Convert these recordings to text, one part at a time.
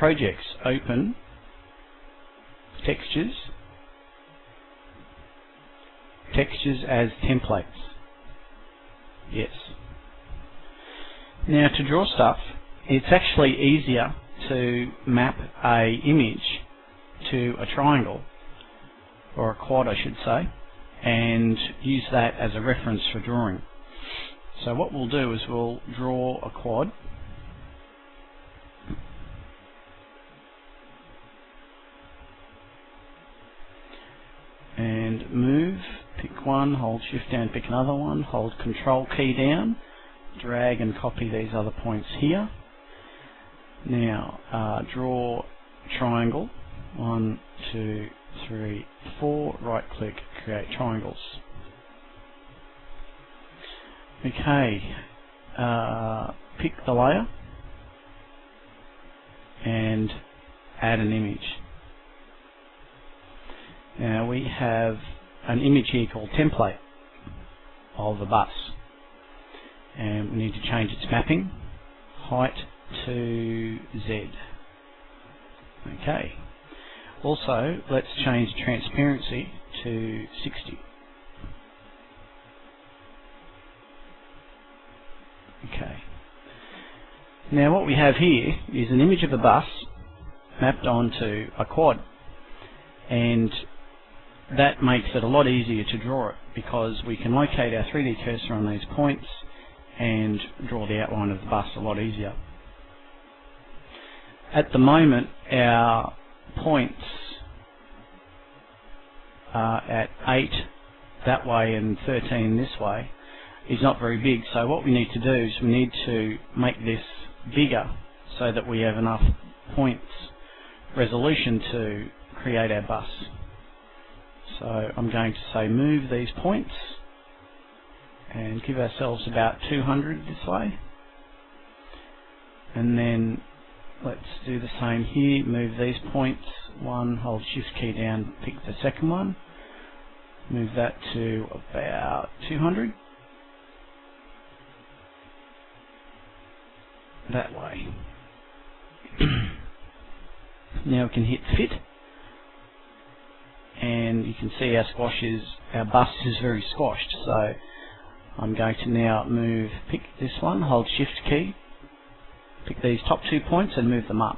projects, open, textures, textures as templates. Yes. Now to draw stuff, it's actually easier to map a image to a triangle, or a quad I should say, and use that as a reference for drawing. So what we'll do is we'll draw a quad. And move, pick one, hold shift down, pick another one, hold control key down, drag and copy these other points here. Now draw triangle, 1, 2, 3, 4, right click, create triangles. Okay, pick the layer and add an image. Now we have an image here called template of a bus, and we need to change its mapping, height to Z. Okay. Also, let's change transparency to 60. Okay. Now what we have here is an image of a bus mapped onto a quad, and that makes it a lot easier to draw it because we can locate our 3D cursor on these points and draw the outline of the bus a lot easier. At the moment our points are at 8 that way and 13 this way is not very big, so what we need to do is we need to make this bigger so that we have enough points resolution to create our bus. So I'm going to say move these points and give ourselves about 200 this way, and then let's do the same here, move these points, one, hold shift key down, pick the second one, move that to about 200, that way. Now we can hit fit, and you can see our bus is very squashed, so I'm going to now pick this one, hold shift key, pick these top 2 points and move them up.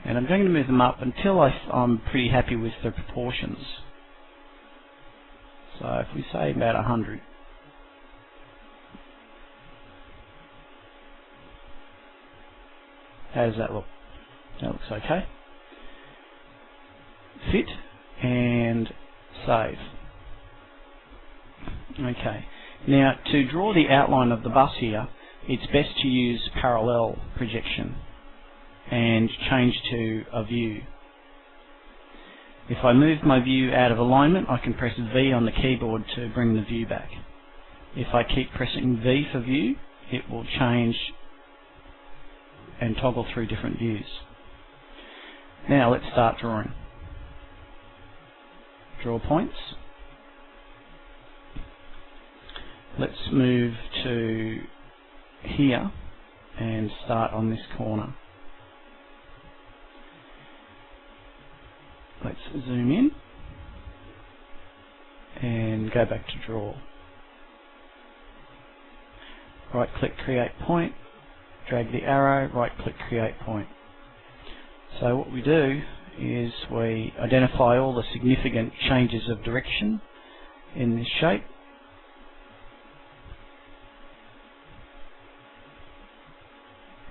And I'm going to move them up until I'm pretty happy with the proportions. So if we say about 100. How does that look? That looks okay. Fit and save. Okay. Now to draw the outline of the bus here, it's best to use parallel projection and change to a view. If I move my view out of alignment, I can press V on the keyboard to bring the view back. If I keep pressing V for view, it will change and toggle through different views. Now let's start drawing. Draw points. Let's move to here and start on this corner. Let's zoom in and go back to draw. Right click create point, drag the arrow, right click create point. So what we do is we identify all the significant changes of direction in this shape.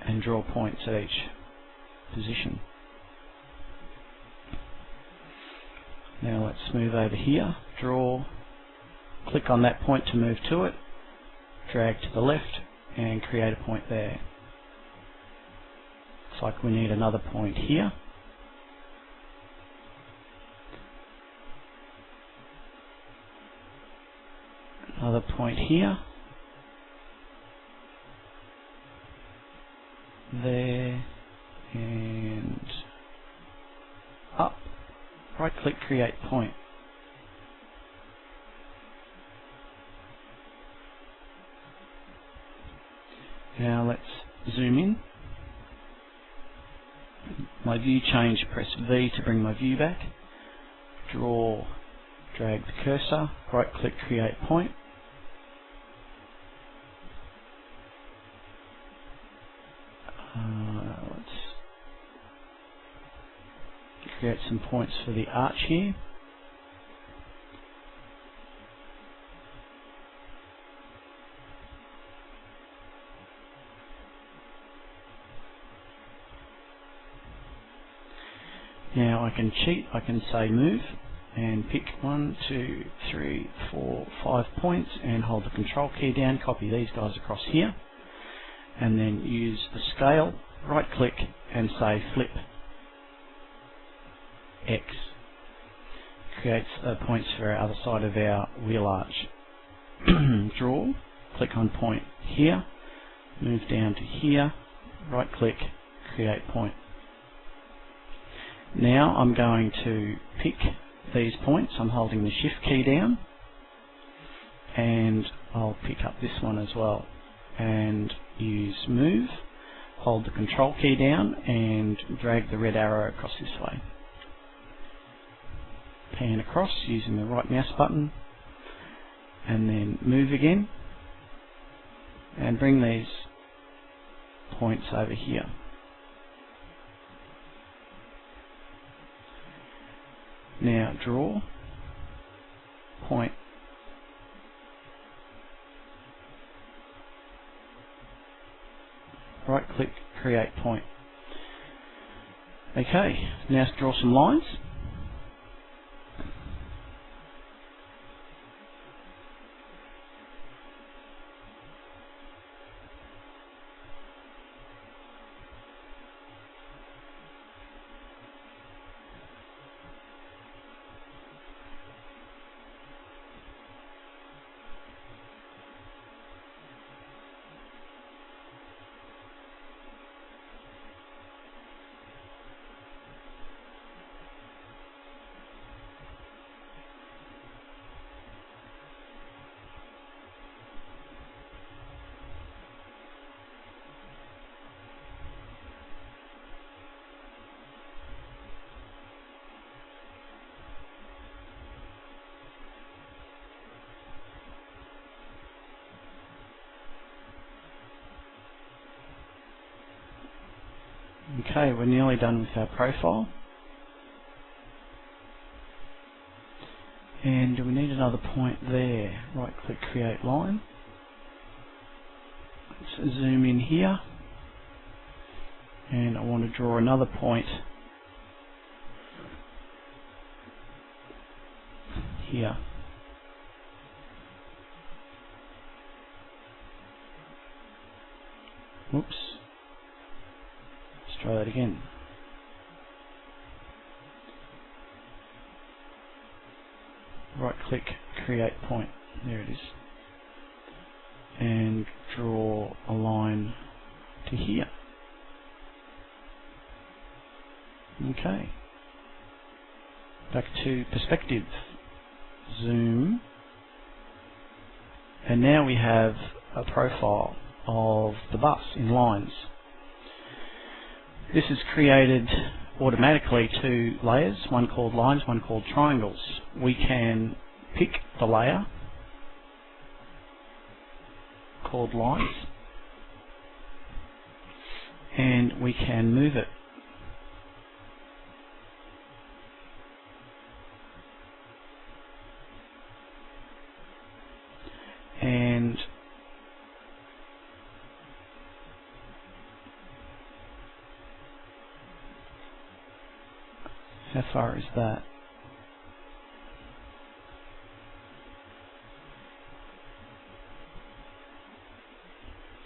And draw points at each position. Now let's move over here, draw, click on that point to move to it, drag to the left and create a point there. Looks like we need another point here. Another point here. There and up. Right click create point. Now let's zoom in my view change, press V to bring my view back. Draw, drag the cursor, right click, create point. Let's create some points for the arch here. Now I can cheat, I can say move and pick 1, 2, 3, 4, 5 points and hold the control key down, copy these guys across here, and then use the scale, right click and say flip X. Creates points for our other side of our wheel arch. Draw, click on point here, move down to here, right click, create point. Now I'm going to pick these points, I'm holding the shift key down, and I'll pick up this one as well and use move, hold the control key down and drag the red arrow across this way. Pan across using the right mouse button and then move again and bring these points over here. Now draw, point, right click, create point. Okay, now draw some lines. Okay, we're nearly done with our profile. And we need another point there. Right click, create line. Let's zoom in here. And I want to draw another point here. Whoops. Let's try that again. Right click, create point. There it is. And draw a line to here. Okay. Back to perspective. Zoom. And now we have a profile of the bus in lines. This is created automatically two layers, one called lines, one called triangles. We can pick the layer called lines and we can move it. And how far is that?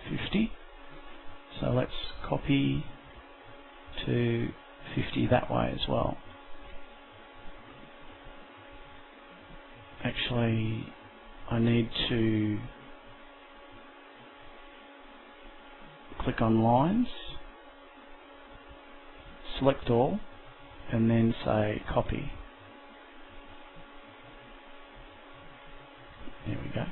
50. So let's copy to 50 that way as well. Actually, I need to click on lines, select all, and then say copy. There we go.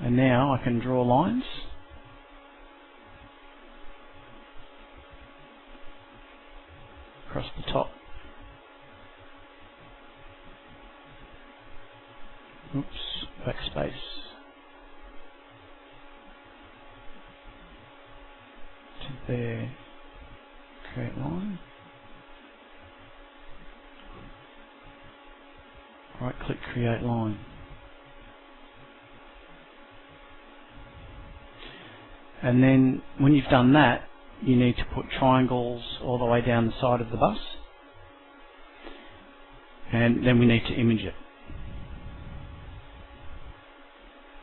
And now I can draw lines across the top. Oops, backspace. To there, create line. Right click, create line. And then when you've done that, you need to put triangles all the way down the side of the bus. And then we need to image it.